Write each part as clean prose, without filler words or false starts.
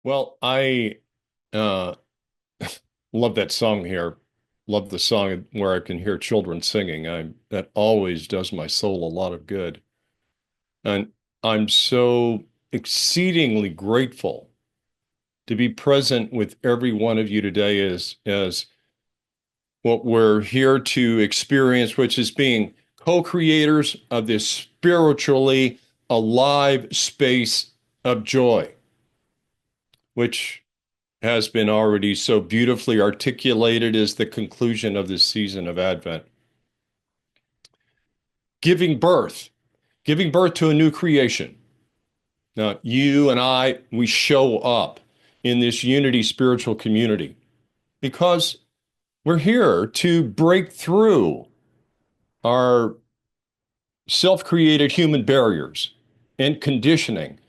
Well, I uh, love that song here. Love the song where I can hear children singing. That always does my soul a lot of good. And I'm so exceedingly grateful to be present with every one of you today as what we're here to experience, which is being co-creators of this spiritually alive space of joy, which has been already so beautifully articulated as the conclusion of this season of Advent. Giving birth, giving birth to a new creation. Now, you and I, we show up in this unity spiritual community because we're here to break through our self-created human barriers and conditioning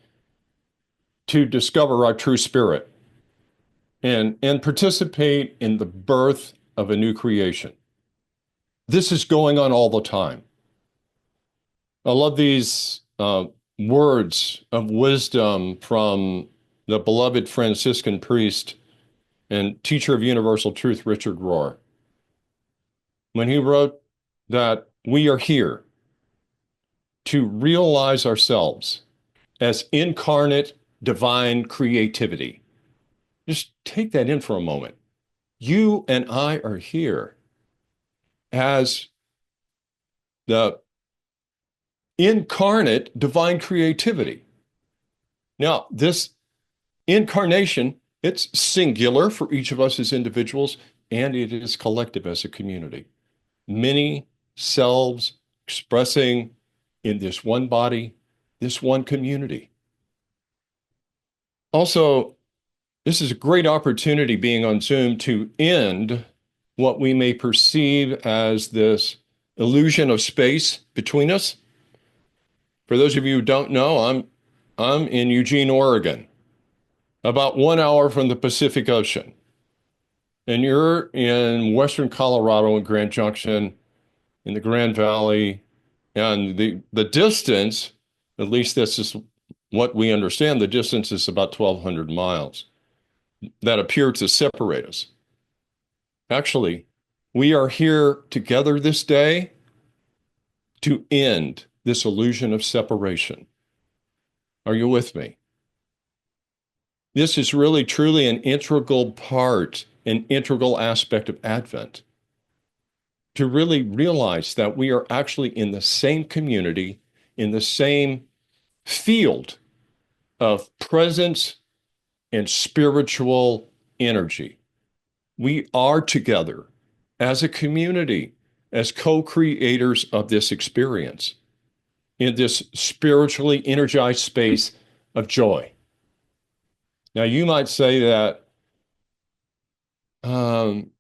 to discover our true spirit and participate in the birth of a new creation. This is going on all the time. I love these words of wisdom from the beloved Franciscan priest and teacher of universal truth, Richard Rohr, when he wrote that we are here to realize ourselves as incarnate divine creativity. Just take that in for a moment. You and I are here as the incarnate divine creativity. Now, this incarnation, it's singular for each of us as individuals, and it is collective as a community. Many selves expressing in this one body, this one community. Also, this is a great opportunity being on Zoom to end what we may perceive as this illusion of space between us. For those of you who don't know, I'm in Eugene, Oregon, about 1 hour from the Pacific Ocean. And you're in Western Colorado in Grand Junction, in the Grand Valley, and the distance, at least this is what we understand, the distance is about 1,200 miles that appear to separate us. Actually, we are here together this day to end this illusion of separation. Are you with me? This is really truly an integral part, an integral aspect of Advent, to really realize that we are actually in the same community, in the same field of presence and spiritual energy. We are together as a community, as co-creators of this experience in this spiritually energized space of joy. Now, you might say that um,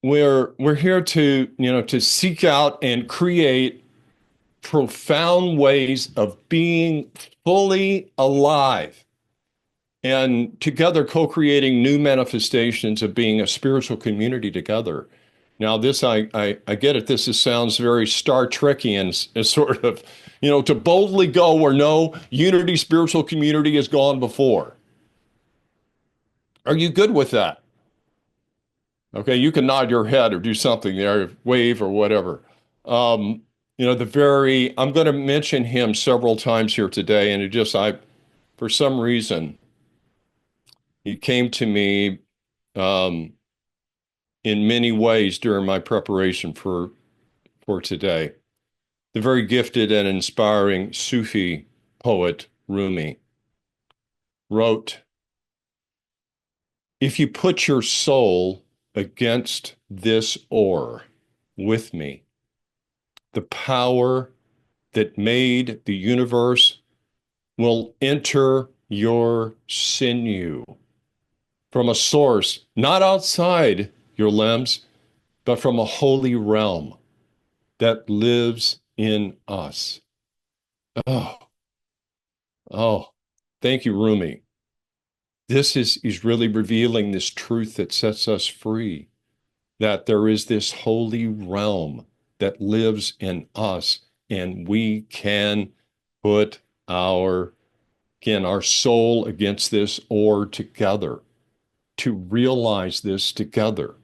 we're here to to seek out and create profound ways of being fully alive and together co-creating new manifestations of being a spiritual community together. Now, this I get it. This sounds very Star Trekian, as sort of, to boldly go where no unity spiritual community has gone before. Are you good with that? Okay, you can nod your head or do something there, wave or whatever. Um, I'm going to mention him several times here today, and for some reason, he came to me um, in many ways during my preparation for today. The very gifted and inspiring Sufi poet Rumi wrote, "If you put your soul against this ore with me, the power that made the universe will enter your sinew from a source not outside your limbs, but from a holy realm that lives in us." Oh, oh, thank you, Rumi. This is really revealing this truth that sets us free, that there is this holy realm that lives in us, and we can put our Again, our soul against this or together, to realize this together.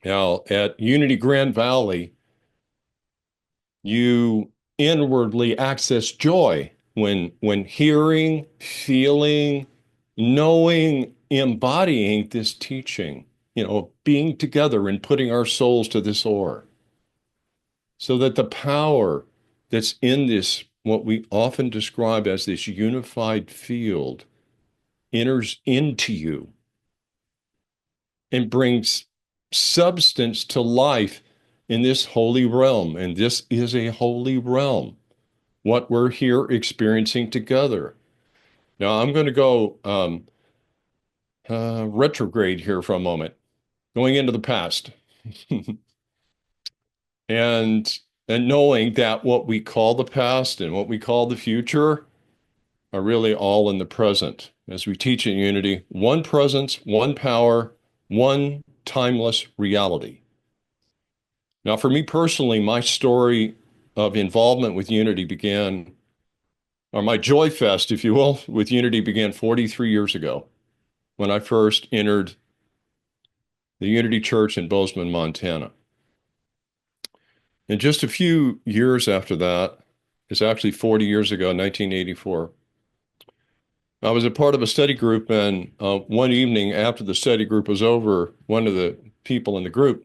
Now, at Unity Grand Valley, you inwardly access joy when hearing, feeling, knowing, embodying this teaching, being together and putting our souls to this oar, so that the power that's in this, what we often describe as this unified field, enters into you and brings substance to life in this holy realm. And this is a holy realm, what we're here experiencing together. Now, I'm going to go retrograde here for a moment, going into the past. and and knowing that what we call the past and what we call the future are really all in the present. As we teach in Unity, one presence, one power, one timeless reality. Now, for me personally, my story of involvement with Unity began, or my joy fest, if you will, with Unity began 43 years ago when I first entered the Unity Church in Bozeman, Montana. And just a few years after that, it's actually 40 years ago, 1984, I was a part of a study group, and one evening after the study group was over, one of the people in the group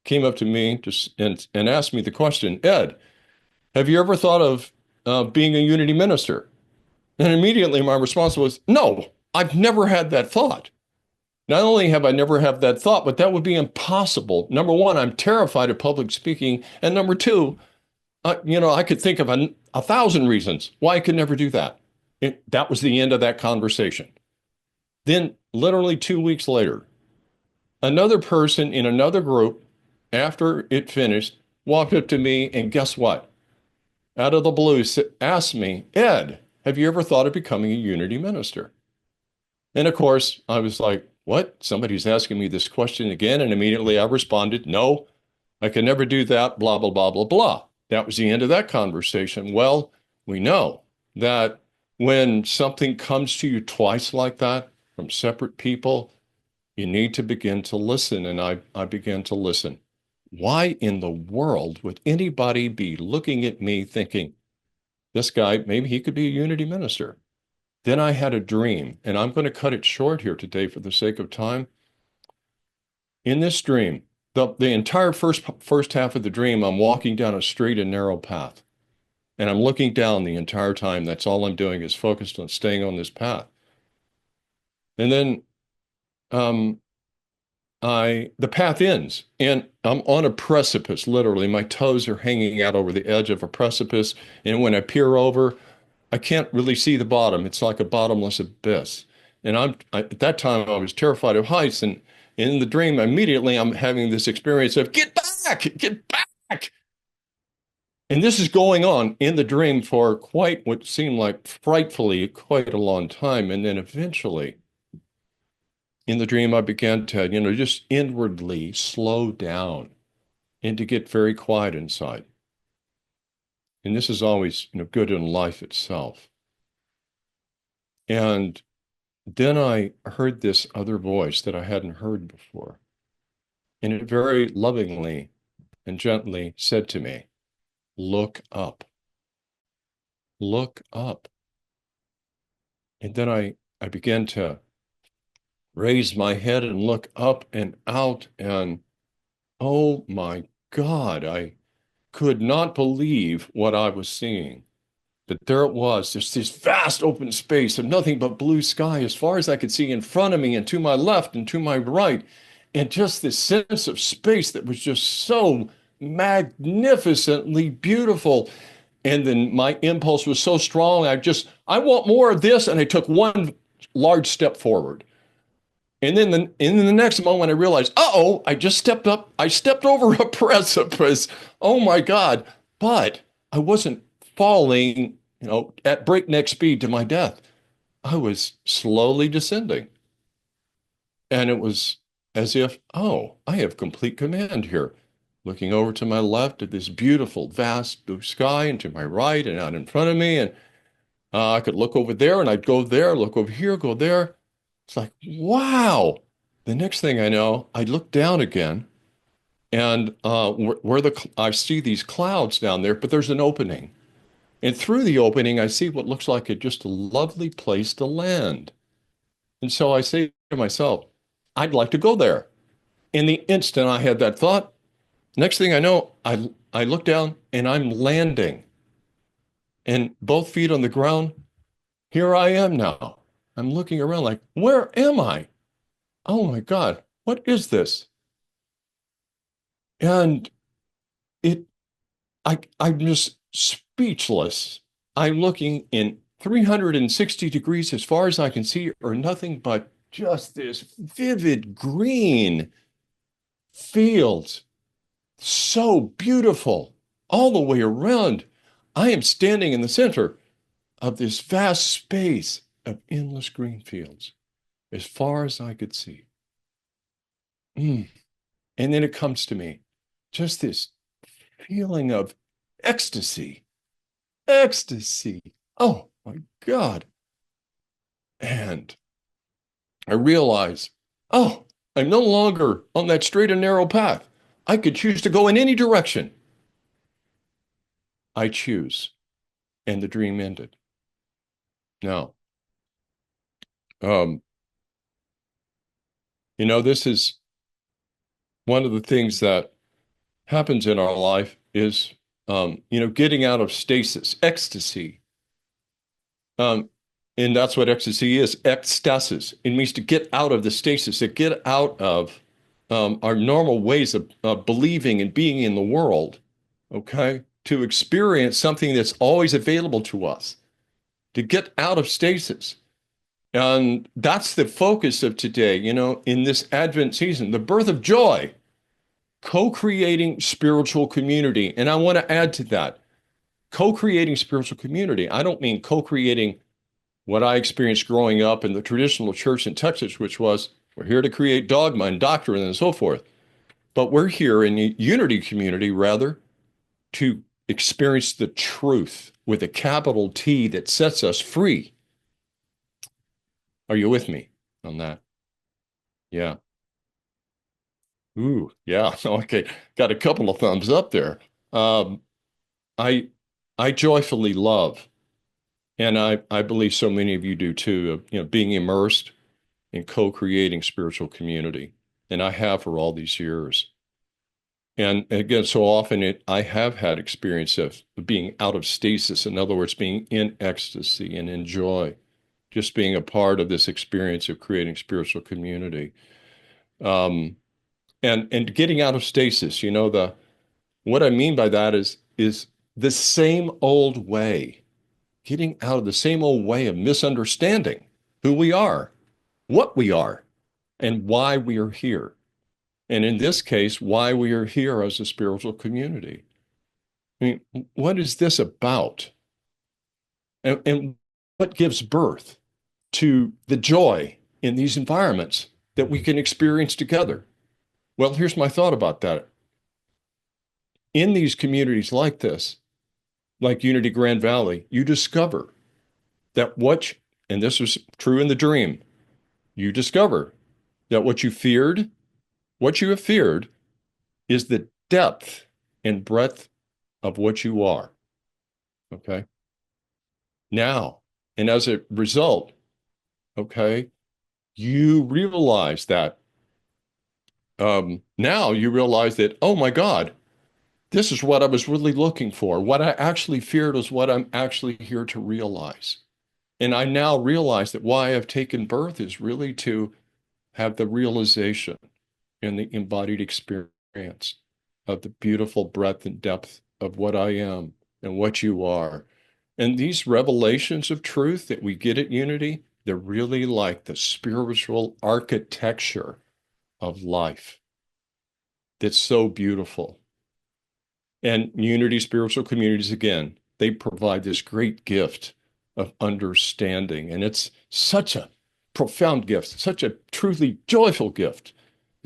came up to me and asked me the question, Ed, have you ever thought of being a Unity minister? And immediately my response was, no, I've never had that thought. Not only have I never had that thought, but that would be impossible. Number one, I'm terrified of public speaking. And number two, I could think of a thousand reasons why I could never do that. That was the end of that conversation. Then, literally 2 weeks later, another person in another group, after it finished, walked up to me and guess what? Out of the blue, asked me, Ed, have you ever thought of becoming a Unity minister? And of course, I was like, what? Somebody's asking me this question again. And immediately I responded, no, I can never do that, blah, blah, blah, blah, blah. That was the end of that conversation. Well, we know that when something comes to you twice like that from separate people, you need to begin to listen. And I began to listen. Why in the world would anybody be looking at me thinking, this guy, maybe he could be a Unity minister? Then I had a dream, and I'm going to cut it short here today for the sake of time. In this dream, the entire first half of the dream, I'm walking down a straight and narrow path, and I'm looking down the entire time. That's all I'm doing is focused on staying on this path. And then the path ends, and I'm on a precipice, literally. My toes are hanging out over the edge of a precipice, and when I peer over, I can't really see the bottom. It's like a bottomless abyss. And at that time, I was terrified of heights. And in the dream, immediately, I'm having this experience of, get back, get back. And this is going on in the dream for quite what seemed like frightfully quite a long time. And then eventually, in the dream, I began to, just inwardly slow down and to get very quiet inside. And this is always, good in life itself. And then I heard this other voice that I hadn't heard before. And it very lovingly and gently said to me, look up. Look up. And then I began to raise my head and look up and out, and oh my God, I could not believe what I was seeing. But there it was, just this vast open space of nothing but blue sky as far as I could see in front of me and to my left and to my right. And just this sense of space that was just so magnificently beautiful. And then my impulse was so strong, I want more of this. And I took one large step forward. And then in the next moment, I realized, uh-oh, I just stepped up. I stepped over a precipice. Oh my God. But I wasn't falling, at breakneck speed to my death. I was slowly descending. And it was as if, oh, I have complete command here. Looking over to my left at this beautiful, vast blue sky, and to my right and out in front of me. And I could look over there and I'd go there, look over here, go there. It's like, wow. The next thing I know, I look down again and where I see these clouds down there, but there's an opening. And through the opening, I see what looks like just a lovely place to land. And so I say to myself, I'd like to go there. In the instant I had that thought, next thing I know, I look down and I'm landing and both feet on the ground. Here I am now. I'm looking around like, where am I? Oh my God, what is this? And it, I'm just speechless. I'm looking in 360 degrees as far as I can see, or nothing but just this vivid green fields. So beautiful all the way around. I am standing in the center of this vast space of endless green fields as far as I could see. Mm. And then it comes to me, just this feeling of ecstasy, ecstasy. Oh my God. And I realize, oh, I'm no longer on that straight and narrow path. I could choose to go in any direction. I choose. And the dream ended. Now, um, this is one of the things that happens in our life is, getting out of stasis, ecstasy. Um, and that's what ecstasy is, ecstasis. It means to get out of the stasis, to get out of our normal ways of believing and being in the world, okay? To experience something that's always available to us, to get out of stasis. And that's the focus of today, in this Advent season, the birth of joy, co-creating spiritual community. And I want to add to that, co-creating spiritual community. I don't mean co-creating what I experienced growing up in the traditional church in Texas, which was we're here to create dogma and doctrine and so forth. But we're here in a unity community, rather, to experience the truth with a capital T that sets us free. Are you with me on that? Yeah. Ooh, yeah. Okay. Got a couple of thumbs up there. Um, I I joyfully love, and I believe so many of you do too, of being immersed in co-creating spiritual community. And I have for all these years. And again, so often I have had experience of being out of stasis. In other words, being in ecstasy and in joy, just being a part of this experience of creating spiritual community. Um, and getting out of stasis, what I mean by that is the same old way, getting out of the same old way of misunderstanding who we are, what we are, and why we are here. And in this case, why we are here as a spiritual community. I mean, what is this about? And what gives birth to the joy in these environments that we can experience together? Well, here's my thought about that. In these communities like this, like Unity Grand Valley, you discover that and this was true in the dream, you discover that what you have feared is the depth and breadth of what you are. Okay. Now, and as a result, okay, you realize that now you realize that, oh my God, this is what I was really looking for. What I actually feared is what I'm actually here to realize. And I now realize that why I've taken birth is really to have the realization and the embodied experience of the beautiful breadth and depth of what I am and what you are. And these revelations of truth that we get at Unity, they're really like the spiritual architecture of life that's so beautiful. And Unity spiritual communities, again, they provide this great gift of understanding. And it's such a profound gift, such a truly joyful gift.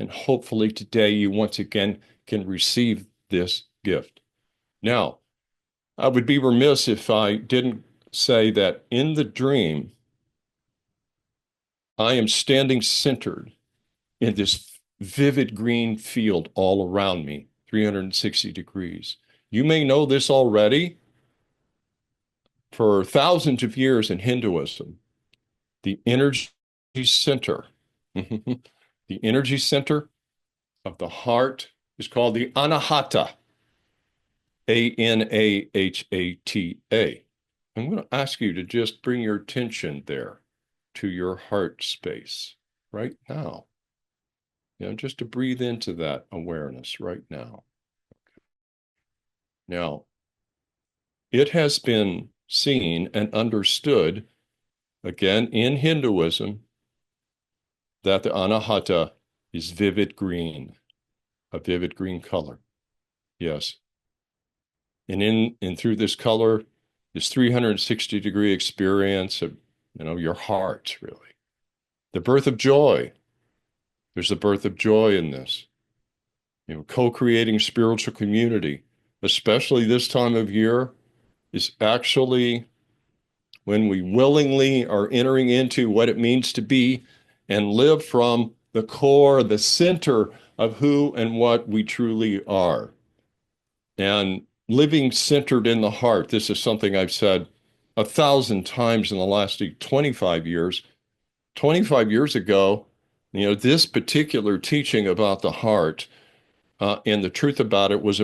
And hopefully today you once again can receive this gift. Now, I would be remiss if I didn't say that in the dream, I am standing centered in this vivid green field all around me, 360 degrees. You may know this already. For thousands of years in Hinduism, the energy center, the energy center of the heart is called the Anahata, Anahata. I'm going to ask you to just bring your attention there to your heart space right now. Just to breathe into that awareness right now. Now, it has been seen and understood, again, in Hinduism, that the Anahata is vivid green, a vivid green color. Yes. And through this color, this 360-degree experience of, your heart, really. The birth of joy. There's the birth of joy in this. Co-creating spiritual community, especially this time of year, is actually when we willingly are entering into what it means to be and live from the core, the center of who and what we truly are. And living centered in the heart. This is something I've said 1,000 times in the last 25 years. 25 years ago, this particular teaching about the heart and the truth about it was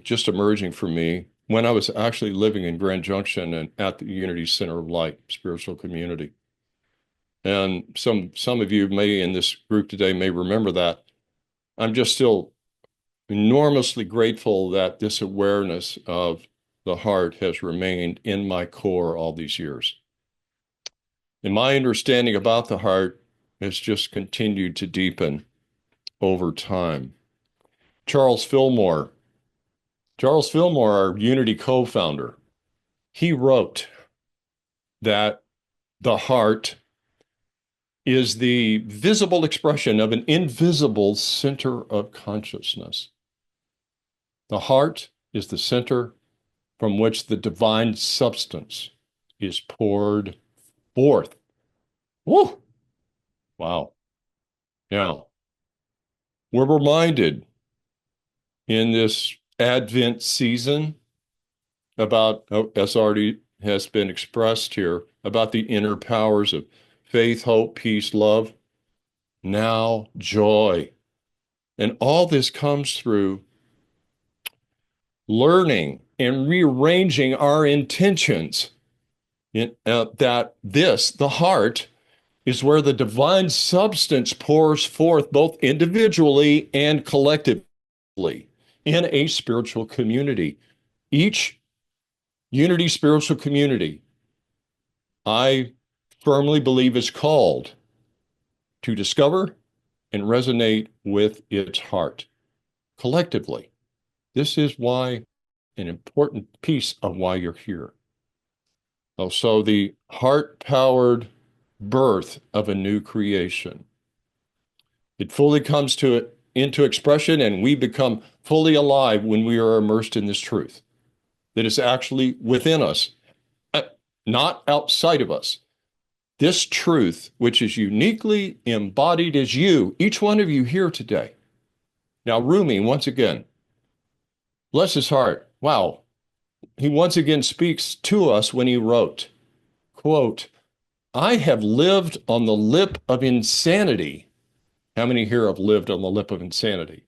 just emerging for me when I was actually living in Grand Junction and at the Unity Center of Light spiritual community. And some of you may in this group today may remember that. I'm just still enormously grateful that this awareness of the heart has remained in my core all these years. And my understanding about the heart has just continued to deepen over time. Charles Fillmore, our Unity co-founder, he wrote that the heart is the visible expression of an invisible center of consciousness. The heart is the center from which the divine substance is poured forth. Woo! Wow. Now, we're reminded in this Advent season about, as already has been expressed here, about the inner powers of faith, hope, peace, love, now joy. And all this comes through learning and rearranging our intentions that the heart, is where the divine substance pours forth both individually and collectively in a spiritual community. Each Unity spiritual community, I firmly believe, is called to discover and resonate with its heart collectively. This is why an important piece of why you're here. So the heart-powered birth of a new creation. It fully comes into expression, and we become fully alive when we are immersed in this truth that is actually within us, not outside of us. This truth, which is uniquely embodied as you, each one of you here today. Now, Rumi, once again, bless his heart. Wow. He once again speaks to us when he wrote, quote, I have lived on the lip of insanity. How many here have lived on the lip of insanity?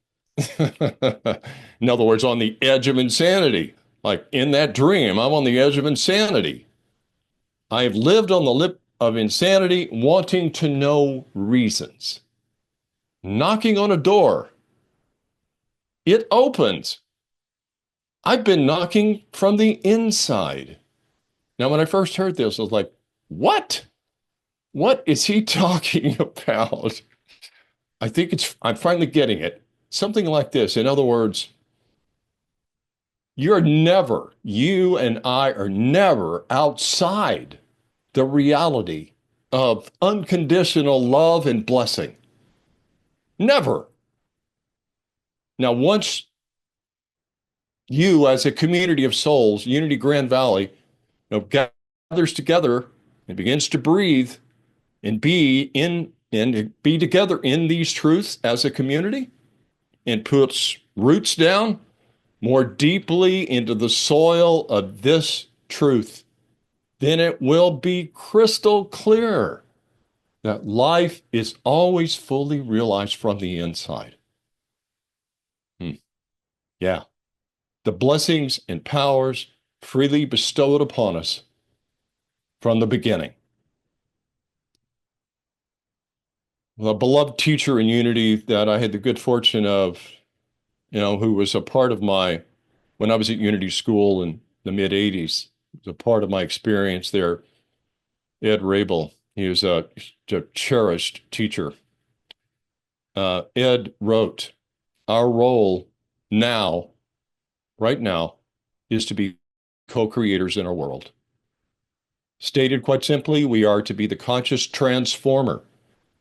In other words, on the edge of insanity. Like in that dream, I'm on the edge of insanity. I have lived on the lip of insanity, wanting to know reasons. Knocking on a door. It opens. I've been knocking from the inside. Now, when I first heard this, I was like, what? What is he talking about? I'm finally getting it. Something like this. In other words, you and I are never outside the reality of unconditional love and blessing. Never. Now, once you, as a community of souls, Unity Grand Valley, gathers together and begins to breathe and be together in these truths as a community and puts roots down more deeply into the soil of this truth, then it will be crystal clear that life is always fully realized from the inside. Hmm. Yeah. The blessings and powers freely bestowed upon us from the beginning. The beloved teacher in unity that I had the good fortune of, who was a part of when I was at Unity School in the mid 80s, was a part of my experience there, Ed Rabel. He was a cherished teacher. Ed wrote, our role now, right now, is to be co-creators in our world. Stated quite simply, we are to be the conscious transformer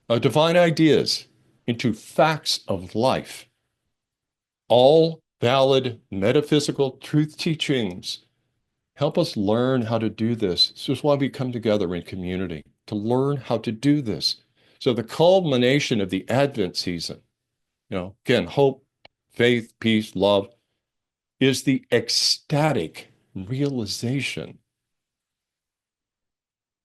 of divine ideas into facts of life. All valid metaphysical truth teachings help us learn how to do this. This is why we come together in community, to learn how to do this. So the culmination of the Advent season, again, hope, faith, peace, love, is the ecstatic realization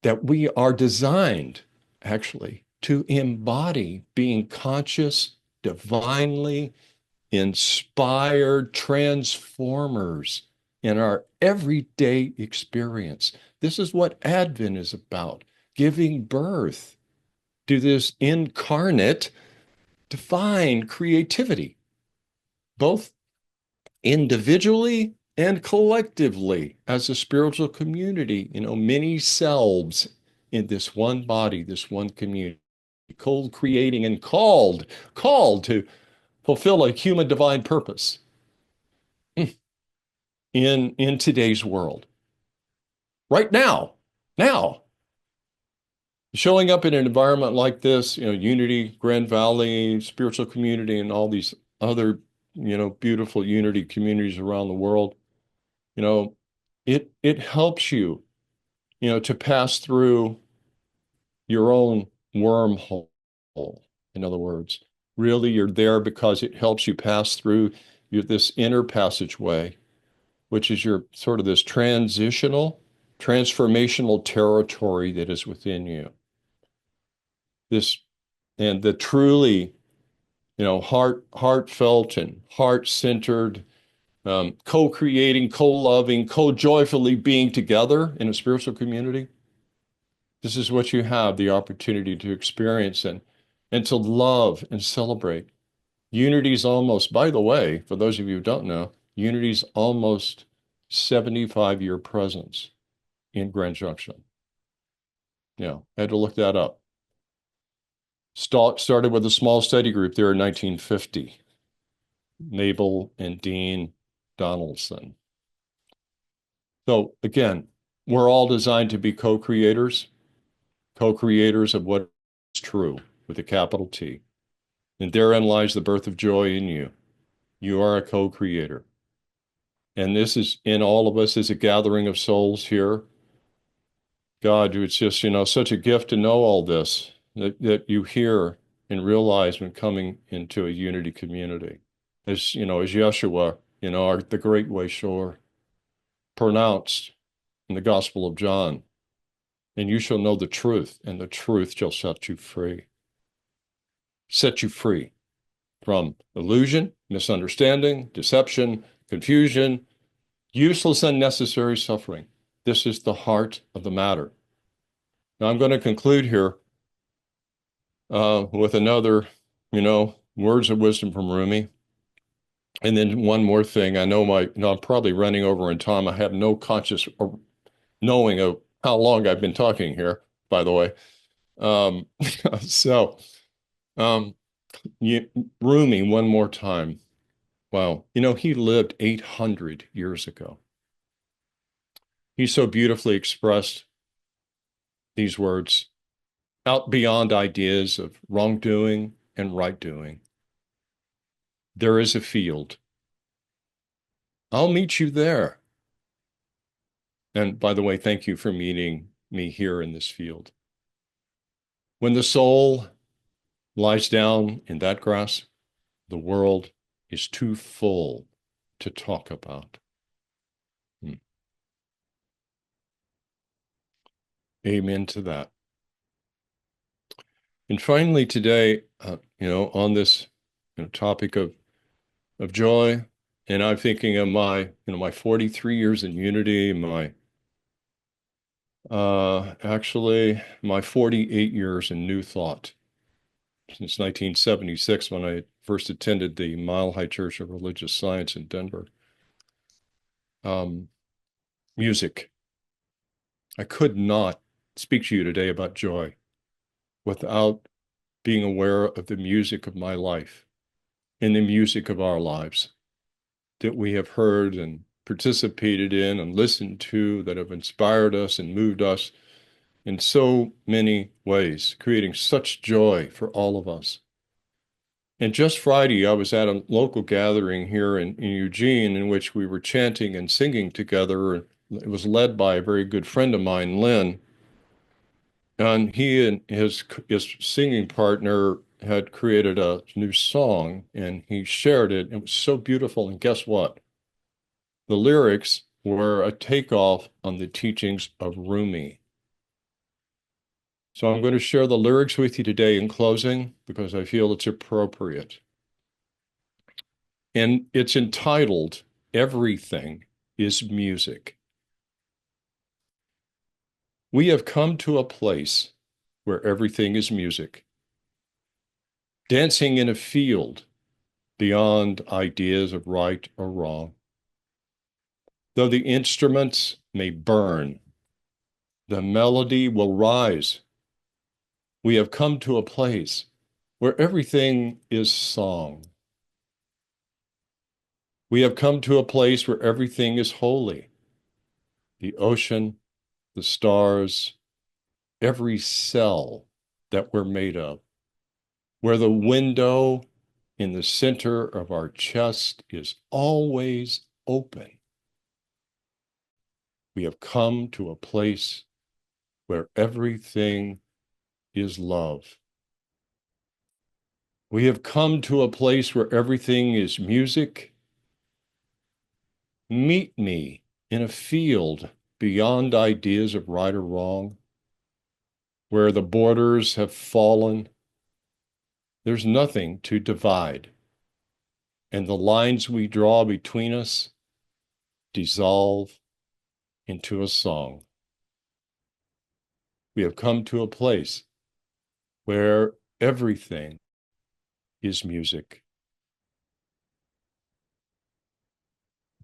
that we are designed, actually, to embody being conscious, divinely inspired transformers in our everyday experience. This is what Advent is about, giving birth to this incarnate, divine creativity, both individually and collectively as a spiritual community, many selves in this one body, this one community, co-creating and called to fulfill a human divine purpose in today's world. Right now, showing up in an environment like this, Unity, Grand Valley, spiritual community, and all these other, beautiful Unity communities around the world, you know, it helps you, to pass through your own wormhole. In other words, really, you're there because it helps you pass through this inner passageway, which is your sort of this transformational territory that is within you. This and the truly, heartfelt and heart-centered, co-creating, co-loving, co-joyfully being together in a spiritual community. This is what you have the opportunity to experience and to love and celebrate. Unity's almost, by the way, for those of you who don't know, Unity's almost 75-year presence in Grand Junction. I had to look that up. Started with a small study group there in 1950. Mabel and Dean Donaldson. So again, we're all designed to be co-creators of what is true with a capital T. And therein lies the birth of joy in you. You are a co-creator. And this is in all of us as a gathering of souls here. God, it's just, such a gift to know all this that you hear and realize when coming into a unity community. As Yeshua, the Great Way Shore pronounced in the Gospel of John, and you shall know the truth, and the truth shall set you free. Set you free from illusion, misunderstanding, deception, confusion, useless, unnecessary suffering. This is the heart of the matter. Now I'm going to conclude here with another, words of wisdom from Rumi. And then one more thing. I know I'm probably running over in time. I have no conscious knowing of how long I've been talking here, by the way. Um, so, um, Rumi, one more time. Wow. He lived 800 years ago. He so beautifully expressed these words out beyond ideas of wrongdoing and right doing. There is a field. I'll meet you there. And by the way, thank you for meeting me here in this field. When the soul lies down in that grass, the world is too full to talk about. Hmm. Amen to that. And finally, today, on this topic of joy, and I'm thinking of my 43 years in unity, actually my 48 years in New Thought since 1976 when I first attended the Mile High Church of Religious Science in Denver. Music. I could not speak to you today about joy without being aware of the music of my life and the music of our lives that we have heard and participated in and listened to that have inspired us and moved us in so many ways, creating such joy for all of us. And just Friday, I was at a local gathering here in Eugene in which we were chanting and singing together. It was led by a very good friend of mine, Lynn. And he and his singing partner had created a new song and he shared it. It was so beautiful. And guess what? The lyrics were a takeoff on the teachings of Rumi. So I'm going to share the lyrics with you today in closing because I feel it's appropriate. And it's entitled Everything is Music. We have come to a place where everything is music, dancing in a field beyond ideas of right or wrong. Though the instruments may burn, the melody will rise. We have come to a place where everything is song. We have come to a place where everything is holy. The ocean, the stars, every cell that we're made of, where the window in the center of our chest is always open. We have come to a place where everything is love. We have come to a place where everything is music. Meet me in a field beyond ideas of right or wrong, where the borders have fallen. There's nothing to divide, and the lines we draw between us dissolve into a song. We have come to a place where everything is music.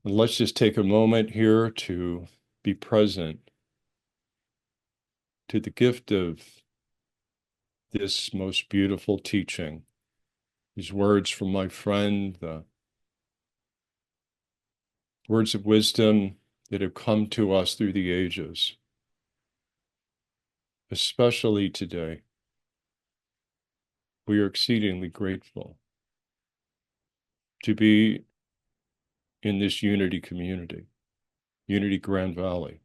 And let's just take a moment here to be present to the gift of this most beautiful teaching. These words from my friend, the words of wisdom that have come to us through the ages, especially today. We are exceedingly grateful to be in this unity community, Unity Grand Valley.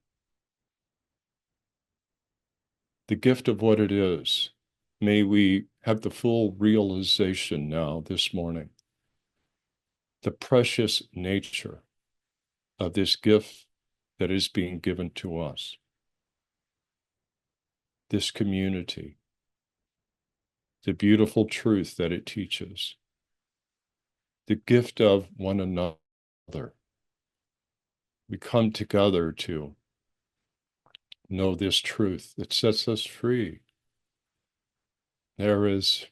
The gift of what it is, may we have the full realization now this morning, the precious nature of this gift that is being given to us, this community, the beautiful truth that it teaches, the gift of one another. We come together to know this truth that sets us free. There is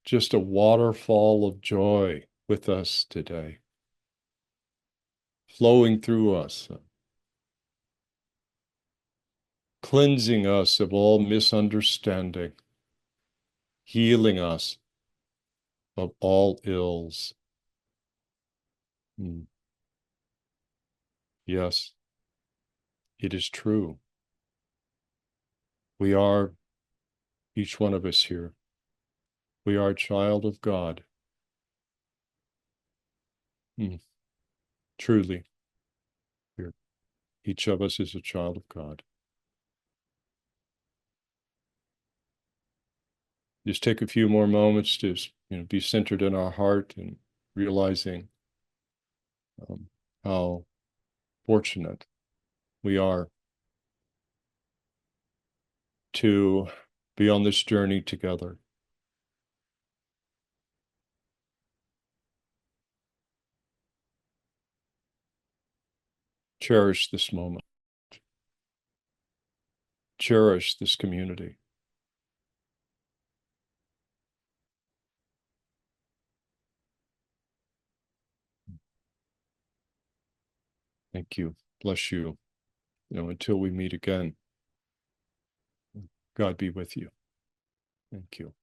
just a waterfall of joy with us today, flowing through us, cleansing us of all misunderstanding, healing us of all ills. Yes, it is true. We are, each one of us here, we are a child of God. Truly. Each of us is a child of God. Just take a few more moments to be centered in our heart and realizing how fortunate we are to be on this journey together. Cherish this moment. Cherish this community. Thank you. Bless you. Until we meet again, God be with you. Thank you.